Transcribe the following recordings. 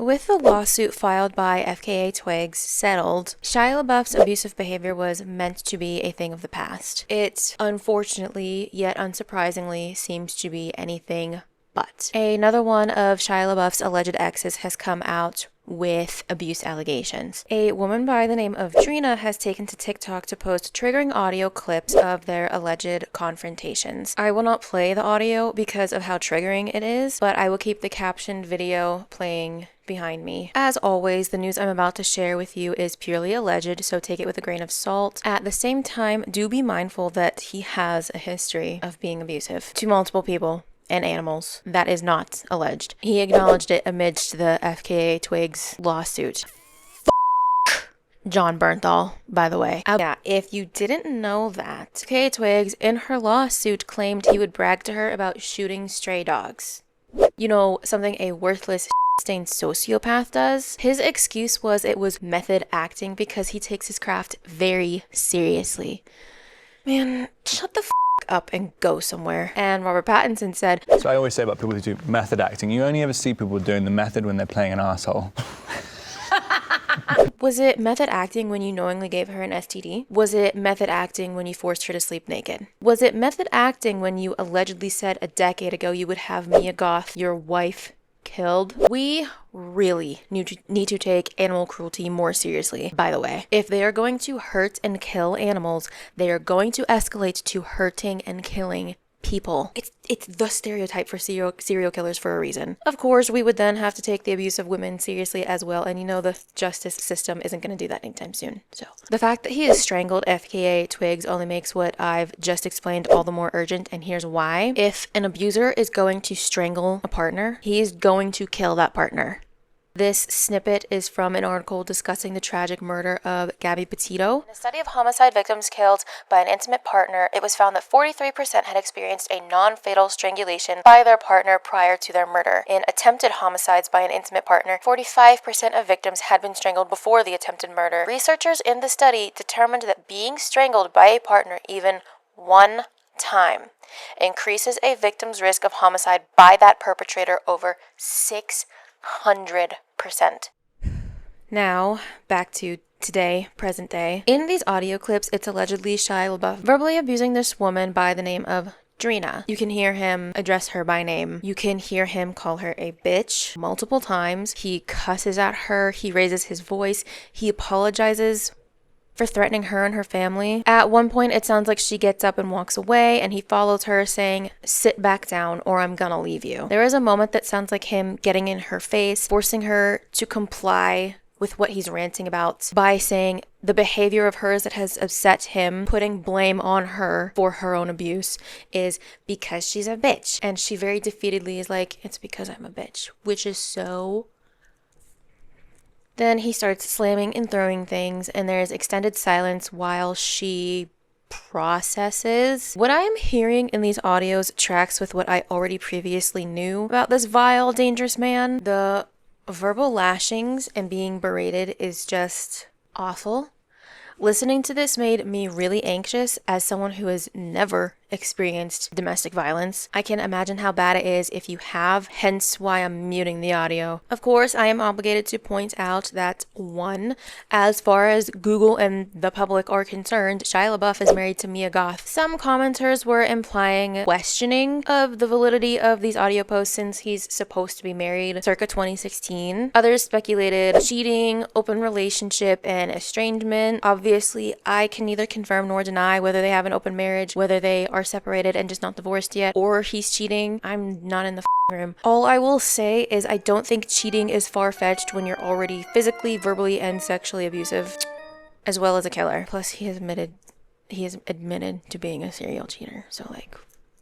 With the lawsuit filed by FKA Twigs settled, Shia LaBeouf's abusive behavior was meant to be a thing of the past. It, unfortunately, yet unsurprisingly, seems to be anything but. Another one of Shia LaBeouf's alleged exes has come out with abuse allegations. A woman by the name of Drina has taken to TikTok to post triggering audio clips of their alleged confrontations. I will not play the audio because of how triggering it is, but I will keep the captioned video playing behind me. As always, the news I'm about to share with you is purely alleged, so take it with a grain of salt. At the same time, do be mindful that he has a history of being abusive to multiple people and animals. That is not alleged. He acknowledged it amidst the FKA Twigs lawsuit. John Bernthal, by the way. Yeah, if you didn't know that, FKA Twigs in her lawsuit claimed he would brag to her about shooting stray dogs. You know, something a worthless stained sociopath does. His excuse was it was method acting because he takes his craft very seriously. Man, shut the up and go somewhere. And Robert Pattinson said, so I always say about people who do method acting, you only ever see people doing the method when they're playing an asshole. Was it method acting when you knowingly gave her an STD? Was it method acting when you forced her to sleep naked? Was it method acting when you allegedly said a decade ago you would have Mia Goth, your wife, killed? We really need to take animal cruelty more seriously, by the way. If they are going to hurt and kill animals, they are going to escalate to hurting and killing people. It's the stereotype for serial killers for a reason. Of course, we would then have to take the abuse of women seriously as well, and you know the justice system isn't going to do that anytime soon. So the fact that he has strangled FKA Twigs only makes what I've just explained all the more urgent, and here's why. If an abuser is going to strangle a partner, he's going to kill that partner. This snippet is from an article discussing the tragic murder of Gabby Petito. In a study of homicide victims killed by an intimate partner, it was found that 43% had experienced a non-fatal strangulation by their partner prior to their murder. In attempted homicides by an intimate partner, 45% of victims had been strangled before the attempted murder. Researchers in the study determined that being strangled by a partner even one time increases a victim's risk of homicide by that perpetrator over 600%. Now, back to today, present day. In these audio clips, it's allegedly Shia LaBeouf verbally abusing this woman by the name of Drina. You can hear him address her by name. You can hear him call her a bitch multiple times. He cusses at her. He raises his voice. He apologizes for threatening her and her family. At one point, it sounds like she gets up and walks away, and he follows her saying, "Sit back down or I'm gonna leave you." There is a moment that sounds like him getting in her face, forcing her to comply with what he's ranting about by saying the behavior of hers that has upset him, putting blame on her for her own abuse, is because she's a bitch. And she very defeatedly is like, "It's because I'm a bitch," which is so... Then he starts slamming and throwing things, and there's extended silence while she processes. What I am hearing in these audios tracks with what I already previously knew about this vile, dangerous man. The verbal lashings and being berated is just awful. Listening to this made me really anxious as someone who has never experienced domestic violence. I can imagine how bad it is if you have, hence why I'm muting the audio. Of course, I am obligated to point out that 1, as far as Google and the public are concerned, Shia LaBeouf is married to Mia Goth. Some commenters were implying questioning of the validity of these audio posts since he's supposed to be married circa 2016. Others speculated cheating, open relationship, and estrangement. Obviously, I can neither confirm nor deny whether they have an open marriage, whether they are separated and just not divorced yet, or he's cheating. I'm not in the room. All I will say is I don't think cheating is far-fetched when you're already physically, verbally, and sexually abusive, as well as a killer. Plus, he has admitted to being a serial cheater. So, like,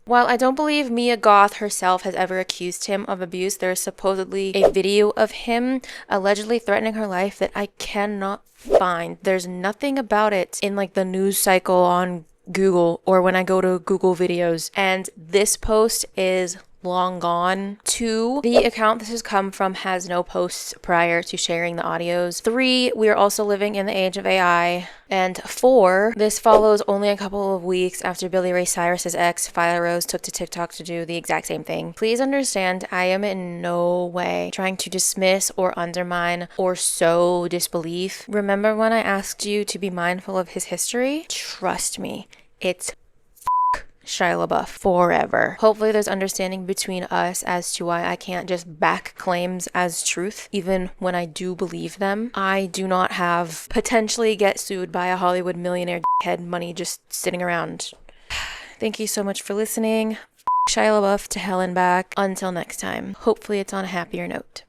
while I don't believe Mia Goth herself has ever accused him of abuse, there is supposedly a video of him allegedly threatening her life that I cannot find. There's nothing about it in, like, the news cycle on Google or when I go to Google videos, and this post is long gone. 2, the account this has come from has no posts prior to sharing the audios. 3, we are also living in the age of AI. And 4, this follows only a couple of weeks after Billy Ray Cyrus's ex, Phyla Rose, took to TikTok to do the exact same thing. Please understand, I am in no way trying to dismiss or undermine or sow disbelief. Remember when I asked you to be mindful of his history? Trust me, it's Shia LaBeouf forever. Hopefully there's understanding between us as to why I can't just back claims as truth, even when I do believe them. I do not have potentially get sued by a Hollywood millionaire head money just sitting around. Thank you so much for listening. Shia LaBeouf to hell and back. Until next time. Hopefully it's on a happier note.